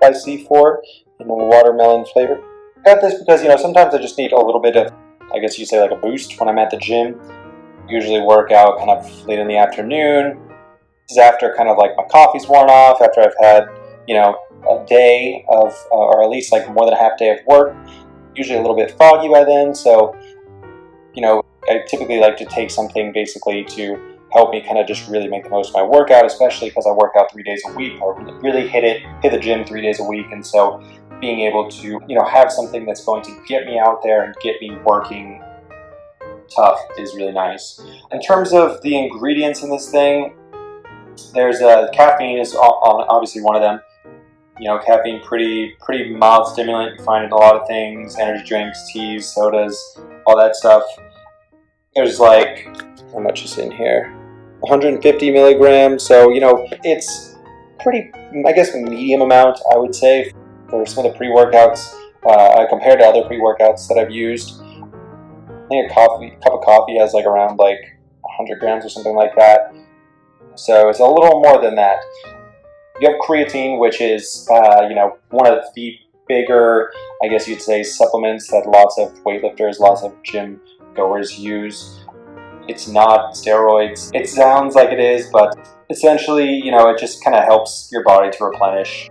by C4 in a watermelon flavor. I got this because, sometimes I just need a little bit of, I guess you say, like a boost when I'm at the gym. Usually work out kind of late in the afternoon. This is after kind of like my coffee's worn off, after I've had, a day of, or at least like more than a half day of work. Usually a little bit foggy by then, so, I typically like to take something basically to help me kind of just really make the most of my workout, especially because I work out 3 days a week. I really hit the gym 3 days a week, and so being able to, have something that's going to get me out there and get me working tough is really nice. In terms of the ingredients in this thing, there's caffeine is obviously one of them. Caffeine, pretty mild stimulant. You find it in a lot of things: energy drinks, teas, sodas, all that stuff. There's like, how much is in here? 150 milligrams. So it's pretty, I guess, medium amount, I would say, for some of the pre-workouts compared to other pre-workouts that I've used. I think a cup of coffee has like around like 100 grams or something like that. So it's a little more than that. You have creatine, which is, one of the bigger, I guess you'd say, supplements that lots of weightlifters, lots of gym goers use. It's not steroids. It sounds like it is, but essentially, it just kind of helps your body to replenish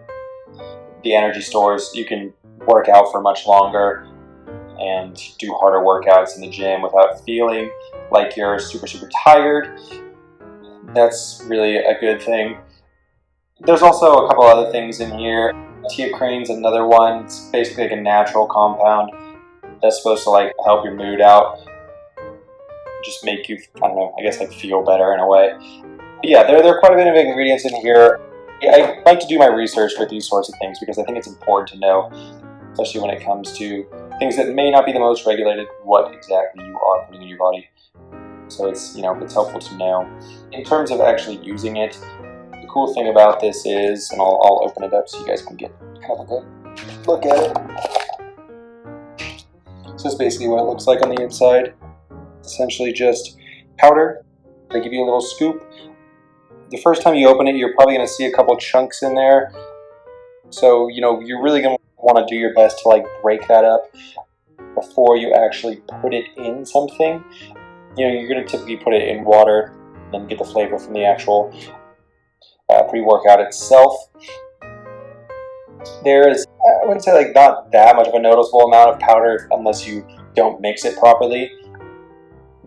the energy stores. You can work out for much longer and do harder workouts in the gym without feeling like you're super, super tired. That's really a good thing. There's also a couple other things in here. Theocrine's another one. It's basically like a natural compound that's supposed to like help your mood out, just make you, I don't know, I guess like feel better in a way. But yeah, there are quite a bit of ingredients in here. I like to do my research with these sorts of things because I think it's important to know, especially when it comes to things that may not be the most regulated, what exactly you are putting in your body. So it's, it's helpful to know. In terms of actually using it, the cool thing about this is, and I'll open it up so you guys can get kind of a good look at it. So that's basically what it looks like on the inside. It's essentially just powder. They give you a little scoop. The first time you open it, you're probably going to see a couple chunks in there. So, you're really going to want to do your best to like break that up before you actually put it in something. You're going to typically put it in water and get the flavor from the actual pre-workout itself. There is, I wouldn't say like not that much of a noticeable amount of powder unless you don't mix it properly.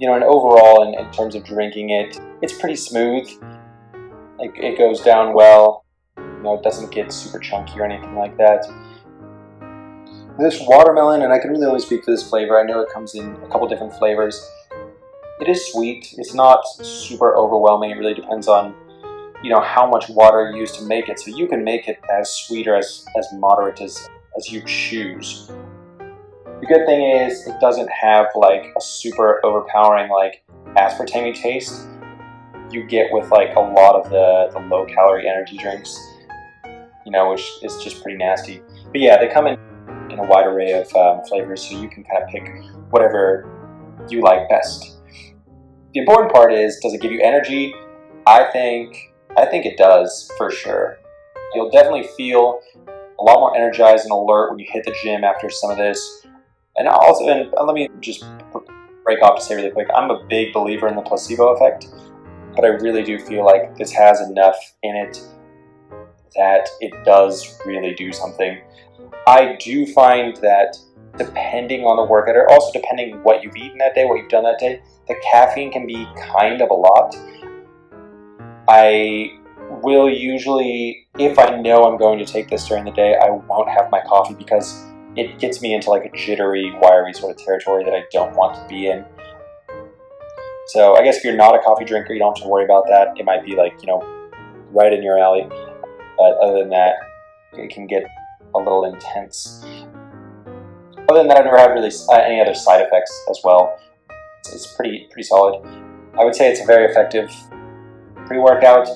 And overall, in terms of drinking it, it's pretty smooth. It goes down well. It doesn't get super chunky or anything like that. This watermelon, and I can really only speak for this flavor. I know it comes in a couple different flavors. It is sweet. It's not super overwhelming. It really depends on, how much water you use to make it. So you can make it as sweet or as moderate as you choose. The good thing is it doesn't have like a super overpowering like aspartame taste you get with like a lot of the low calorie energy drinks, which is just pretty nasty. But yeah, they come in a wide array of flavors, so you can kind of pick whatever you like best. The important part is, does it give you energy? I think it does, for sure. You'll definitely feel a lot more energized and alert when you hit the gym after some of this. And also, and let me just break off to say really quick, I'm a big believer in the placebo effect, but I really do feel like this has enough in it that it does really do something. I do find that depending on the workout, or also depending what you've eaten that day, what you've done that day, the caffeine can be kind of a lot. I will usually, if I know I'm going to take this during the day, I won't have my coffee because it gets me into like a jittery, wiry sort of territory that I don't want to be in. So I guess if you're not a coffee drinker, you don't have to worry about that. It might be like, right in your alley. But other than that, it can get a little intense. Other than that, I've never had really any other side effects as well. It's pretty solid. I would say it's a very effective pre-workout.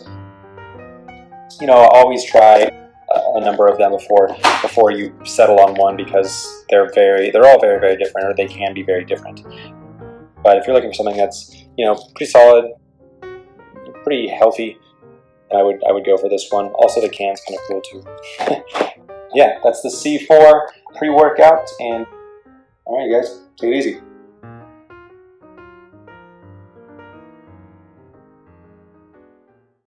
Always try a number of them before you settle on one, because they're all very, very different, or they can be very different. But if you're looking for something that's, pretty solid, pretty healthy, I would go for this one. Also, the can's kind of cool too. yeah, that's the C4 pre-workout. And all right, guys, take it easy.